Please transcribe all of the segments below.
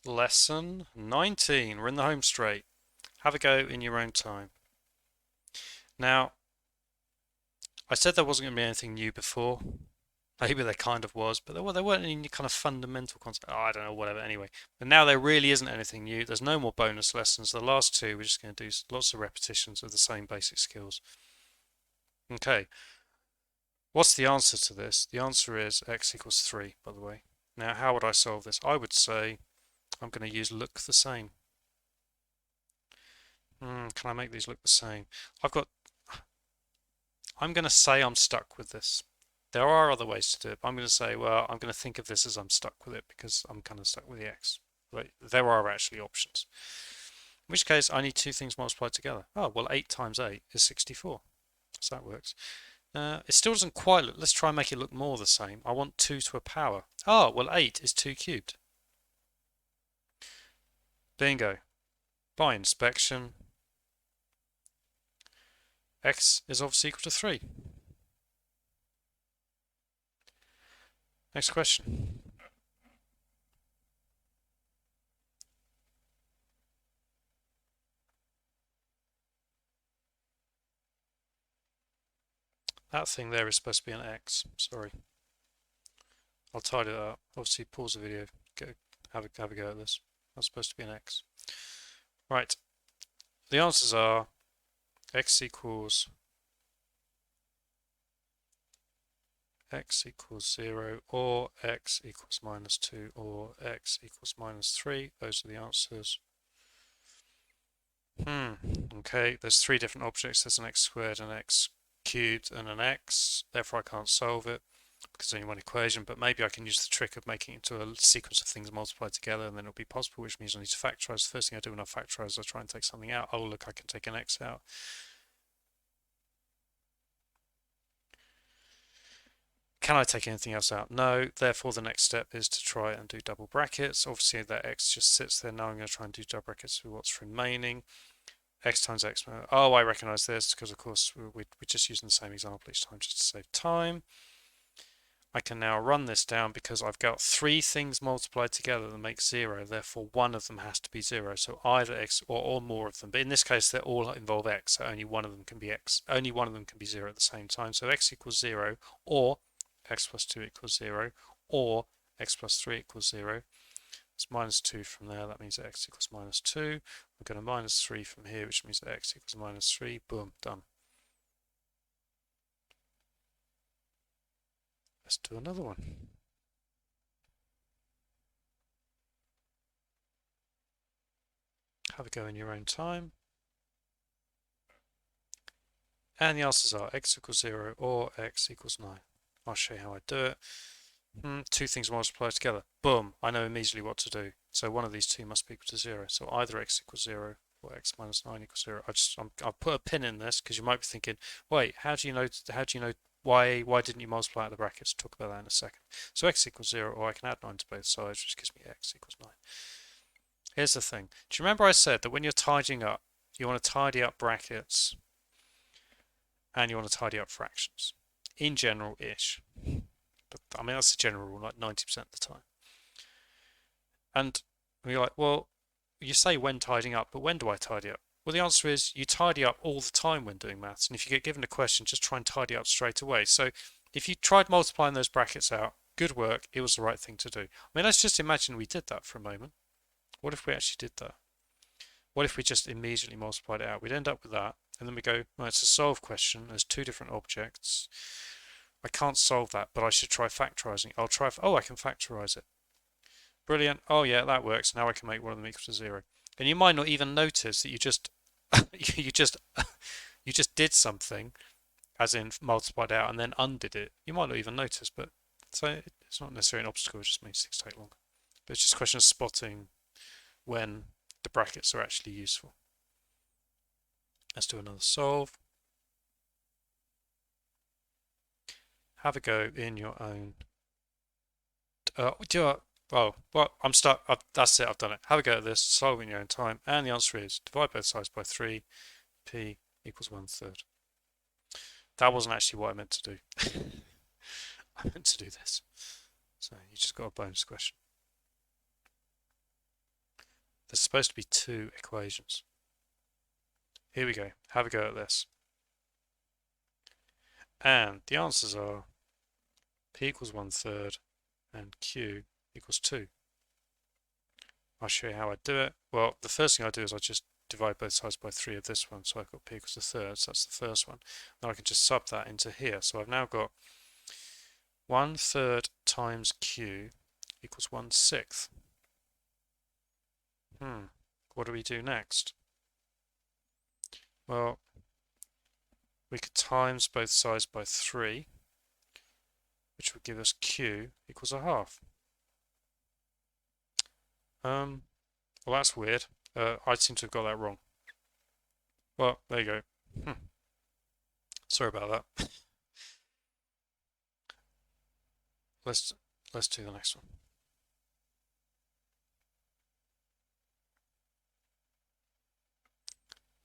Lesson 19. We're in the home straight. Have a go in your own time. Now, I said there wasn't going to be anything new before. Maybe there kind of was, but there weren't any kind of fundamental concepts. Oh, I don't know, whatever. Anyway, but now there really isn't anything new. There's no more bonus lessons. The last two, we're just going to do lots of repetitions of the same basic skills. Okay, what's the answer to this? The answer is x equals 3, by the way. Now, how would I solve this? I would say I'm going to use look the same. Can I make these look the same? I'm going to say I'm stuck with this. There are other ways to do it, but I'm going to say, well, I'm going to think of this as I'm stuck with it because I'm kind of stuck with the x. But there are actually options. In which case, I need two things multiplied together. Oh, well, 8 times 8 is 64. So that works. It still doesn't quite look. Let's try and make it look more the same. I want 2 to a power. Oh, well, 8 is 2 cubed. Bingo. By inspection, x is obviously equal to 3. Next question. That thing there is supposed to be an x. Sorry. I'll tidy that up. Obviously, pause the video. Have a go at this. That's supposed to be an x. Right. The answers are x equals 0 or x equals -2 or x equals -3. Those are the answers. Okay, there's three different objects. There's an x squared, an x cubed, and an x. Therefore, I can't solve it because there's only one equation, but maybe I can use the trick of making it into a sequence of things multiplied together, and then it'll be possible, which means I need to factorize. The first thing I do when I factorize is I try and take something out. Oh, look, I can take an x out. Can I take anything else out? No. Therefore, the next step is to try and do double brackets. Obviously, that x just sits there. Now I'm going to try and do double brackets with what's remaining. X times x. Oh, I recognize this because, of course, we're just using the same example each time just to save time. I can now run this down because I've got three things multiplied together that make 0. Therefore, one of them has to be 0. So either x or more of them. But in this case, they all involve x. So only one of them can be x. Only one of them can be 0 at the same time. So x equals 0 or x plus 2 equals 0 or x plus 3 equals 0. It's -2 from there. That means that x equals -2. We're going to -3 from here, which means that x equals -3. Boom, done. Let's do another one. Have a go in your own time. And the answers are x equals 0 or x equals 9. I'll show you how I do it. Two things multiplied together. Boom, I know immediately what to do. So one of these two must be equal to 0. So either x equals 0 or x minus 9 equals 0. I'll put a pin in this because you might be thinking, wait, how do you know why didn't you multiply out the brackets? Talk about that in a second. So x equals 0, or I can add 9 to both sides, which gives me x equals 9. Here's the thing. Do you remember I said that when you're tidying up, you want to tidy up brackets and you want to tidy up fractions? In general-ish. But I mean, that's the general rule, like 90% of the time. And you're like, well, you say when tidying up, but when do I tidy up? Well, the answer is you tidy up all the time when doing maths. And if you get given a question, just try and tidy up straight away. So if you tried multiplying those brackets out, good work, it was the right thing to do. I mean, let's just imagine we did that for a moment. What if we actually did that? What if we just immediately multiplied it out? We'd end up with that. And then we go, well, it's a solve question. There's two different objects. I can't solve that, but I should try factorizing. I'll try. Oh, I can factorize it. Brilliant. Oh yeah, that works. Now I can make one of them equal to 0. And you might not even notice that you just you just you just did something, as in multiplied out and then undid it. You might not even notice, but so it's not necessarily an obstacle. It just makes things take longer. But it's just a question of spotting when the brackets are actually useful. Let's do another solve. Have a go in your own. Oh, well, I'm stuck. That's it. I've done it. Have a go at this. Solve in your own time. And the answer is divide both sides by 3. P equals 1/3. That wasn't actually what I meant to do. I meant to do this. So you just got a bonus question. There's supposed to be two equations. Here we go. Have a go at this. And the answers are P equals 1/3 and Q equals 2. I'll show you how I do it. Well, the first thing I do is I just divide both sides by 3 of this one. So I've got P equals 1/3, so that's the first one. Now I can just sub that into here. So I've now got 1/3 times Q equals 1/6. What do we do next? Well, we could times both sides by 3, which would give us Q equals 1/2. Well, that's weird. I seem to have got that wrong. Well, there you go. Sorry about that. Let's do the next one.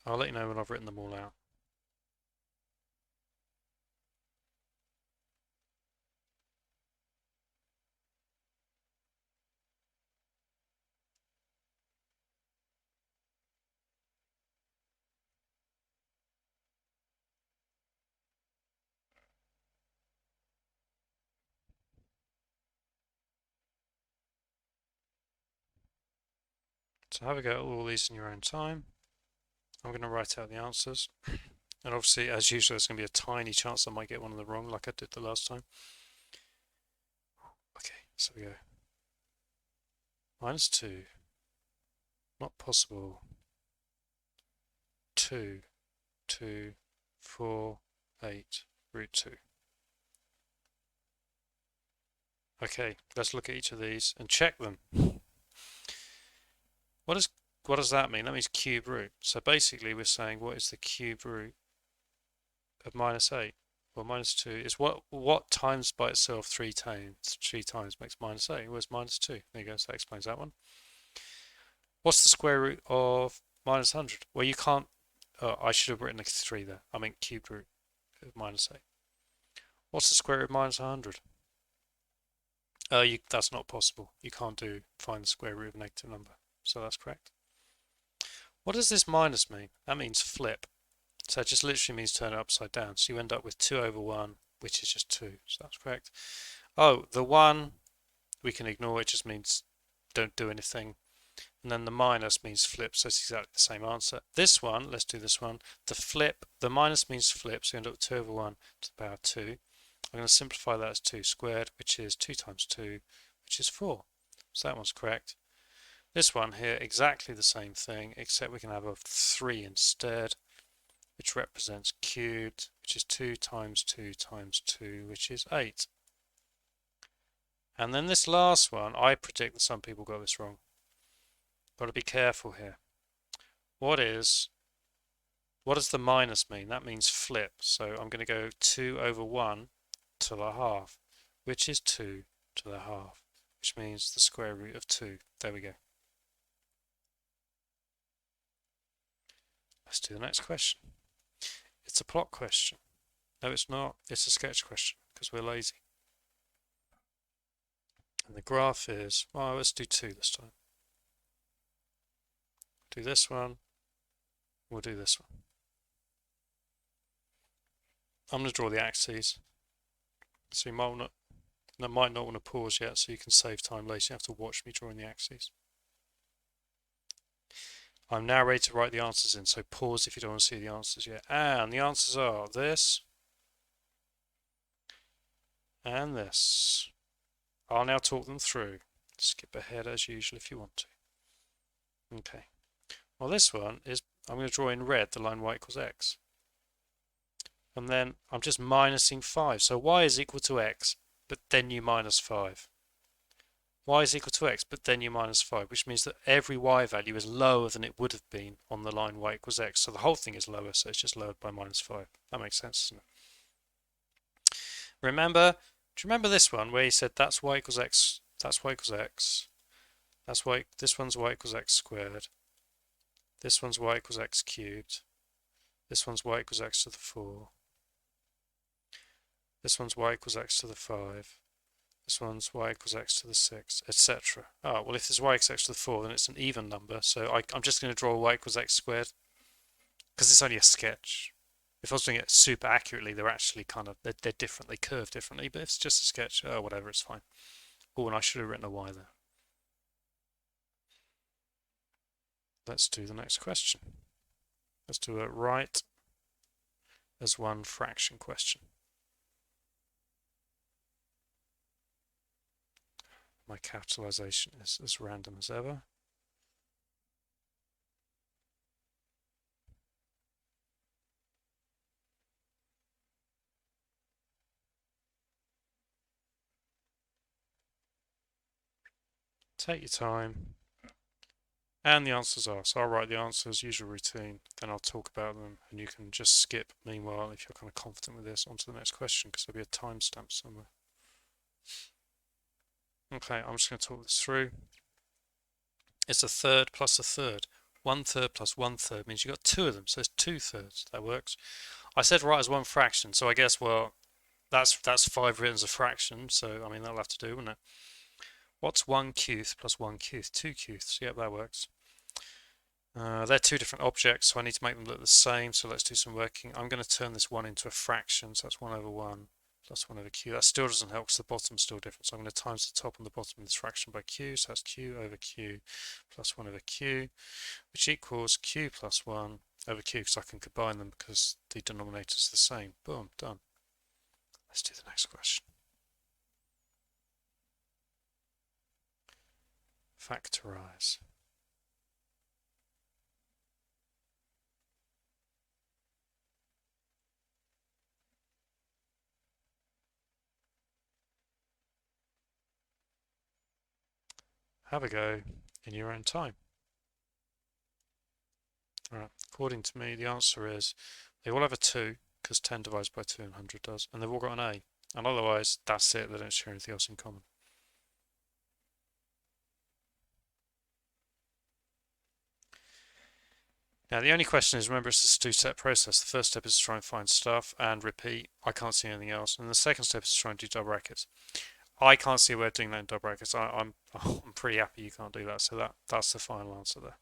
I'll let you know when I've written them all out. So have a go at all these in your own time. I'm going to write out the answers. And obviously, as usual, there's going to be a tiny chance I might get one of them wrong, like I did the last time. Okay, so we go. -2. Not possible. 2, 2, 4, 8, √2. Okay, let's look at each of these and check them. What does that mean? That means cube root. So basically we're saying what is the cube root of -8? Well, -2 is what times by itself 3 times makes -8. Where's -2? There you go, so that explains that one. What's the square root of -100? Well, you can't, I should have written a 3 there. I meant cube root of -8. What's the square root of -100? That's not possible. You can't find the square root of a negative number. So that's correct. What does this minus mean? That means flip. So it just literally means turn it upside down. So you end up with 2/1, which is just 2. So that's correct. Oh, the 1 we can ignore. It just means don't do anything. And then the minus means flip. So it's exactly the same answer. This one, let's do this one. The minus means flip. So you end up with 2/1 to the power 2. I'm going to simplify that as 2 squared, which is 2 times 2, which is 4. So that one's correct. This one here, exactly the same thing, except we can have a 3 instead, which represents cubed, which is 2 times 2 times 2, which is 8. And then this last one, I predict that some people got this wrong. Got to be careful here. What does the minus mean? That means flip. So I'm going to go 2/1 to the half, which is 2 to the half, which means the square root of 2. There we go. Let's do the next question. It's a plot question. No, it's not. It's a sketch question because we're lazy. And the graph is, well, let's do 2 this time. Do this one. We'll do this one. I'm going to draw the axes. So you might not want to pause yet so you can save time later. You have to watch me drawing the axes. I'm now ready to write the answers in, so pause if you don't want to see the answers yet. And the answers are this and this. I'll now talk them through. Skip ahead as usual if you want to. Okay. Well, this one is, I'm going to draw in red the line y equals x. And then I'm just minusing 5. So y is equal to x, but then you minus 5. Y is equal to x, but then you minus 5, which means that every y value is lower than it would have been on the line y equals x. So the whole thing is lower, so it's just lowered by -5. That makes sense, doesn't it? Remember, do you remember this one where he said that's y equals x, that's y equals x, this one's y equals x squared, this one's y equals x cubed, this one's y equals x to the 4, this one's y equals x to the 5, This one's y equals x to the 6, etc. Oh, well, if it's y equals x to the 4, then it's an even number. So I'm just going to draw y equals x squared because it's only a sketch. If I was doing it super accurately, they're actually kind of, they're different, they curve differently, but if it's just a sketch, oh, whatever, it's fine. Oh, and I should have written a y there. Let's do the next question. Let's do a right as one fraction question. My capitalization is as random as ever. Take your time. And the answers are. So I'll write the answers, usual routine, then I'll talk about them, and you can just skip, meanwhile, if you're kind of confident with this, onto the next question, because there'll be a timestamp somewhere. Okay, I'm just going to talk this through. It's a third plus a third. 1/3 plus 1/3 means you've got two of them, so it's 2/3. That works. I said right as one fraction, so I guess, well, that's 5 written as a fraction, so I mean that'll have to do, wouldn't it? What's 1/9 plus 1/9? 2/9. Yep, that works. They're two different objects, so I need to make them look the same, so let's do some working. I'm going to turn this 1 into a fraction, so that's 1 over 1 plus 1 over q. That still doesn't help because the bottom's still different, so I'm going to times the top and the bottom of this fraction by q, so that's q over q plus 1 over q, which equals q plus 1 over q, because I can combine them because the denominator's the same. Boom, done. Let's do the next question. Factorize. Have a go in your own time. Alright, according to me, the answer is they all have a 2, because 10 divides by 2 and 100 does, and they've all got an A. And otherwise, that's it, they don't share anything else in common. Now, the only question is, remember, it's a two-step process. The first step is to try and find stuff and repeat. I can't see anything else. And the second step is to try and do double brackets. I can't see a way of doing that in double brackets. I'm pretty happy you can't do that. So that's the final answer there.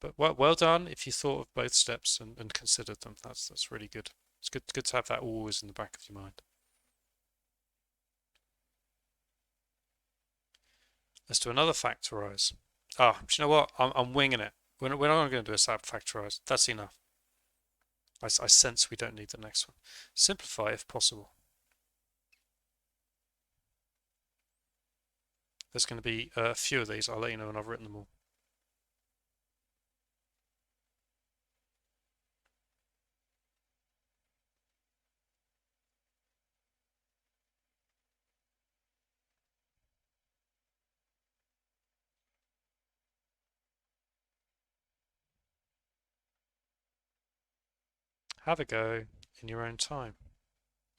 But well done if you thought of both steps and considered them. That's really good. It's good to have that always in the back of your mind. Let's do another factorize. Ah, do you know what? I'm winging it. We're not going to do a factorize. That's enough. I sense we don't need the next one. Simplify if possible. There's going to be a few of these. I'll let you know when I've written them all. Have a go in your own time.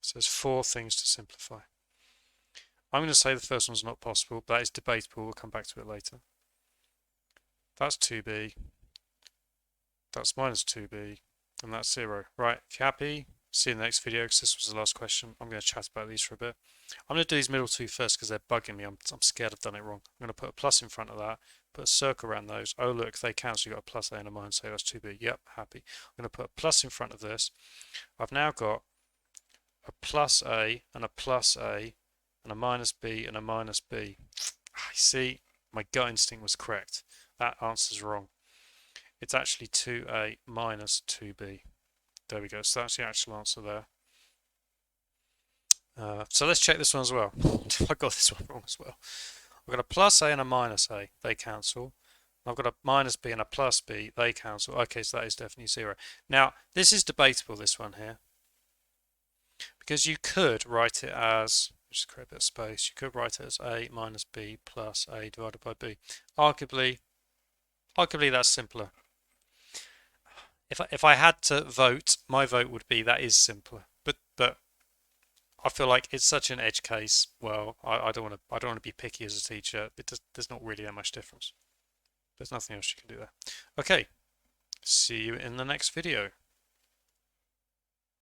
So there's 4 things to simplify. I'm going to say the first one's not possible, but that is debatable. We'll come back to it later. That's 2b. That's minus 2b. And that's 0. Right, if you're happy, see you in the next video because this was the last question. I'm going to chat about these for a bit. I'm going to do these middle 2 first because they're bugging me. I'm scared I've done it wrong. I'm going to put a plus in front of that, put a circle around those. Oh, look, they cancel. You've got a plus a and a minus a. That's 2b. Yep, happy. I'm going to put a plus in front of this. I've now got a plus a and a plus a and a minus b and a minus b. I see, my gut instinct was correct. That answer's wrong. It's actually 2a minus 2b. There we go. So that's the actual answer there. So let's check this one as well. I got this one wrong as well. I've got a plus a and a minus a. They cancel. I've got a minus b and a plus b. They cancel. Okay, so that is definitely 0. Now, this is debatable, this one here. Because you could write it as, just create a bit of space, you could write it as a minus b plus a divided by b. Arguably that's simpler. If I had to vote, my vote would be that is simpler. But I feel like it's such an edge case. Well, I don't want to be picky as a teacher. There's not really that much difference. There's nothing else you can do there. Okay, see you in the next video.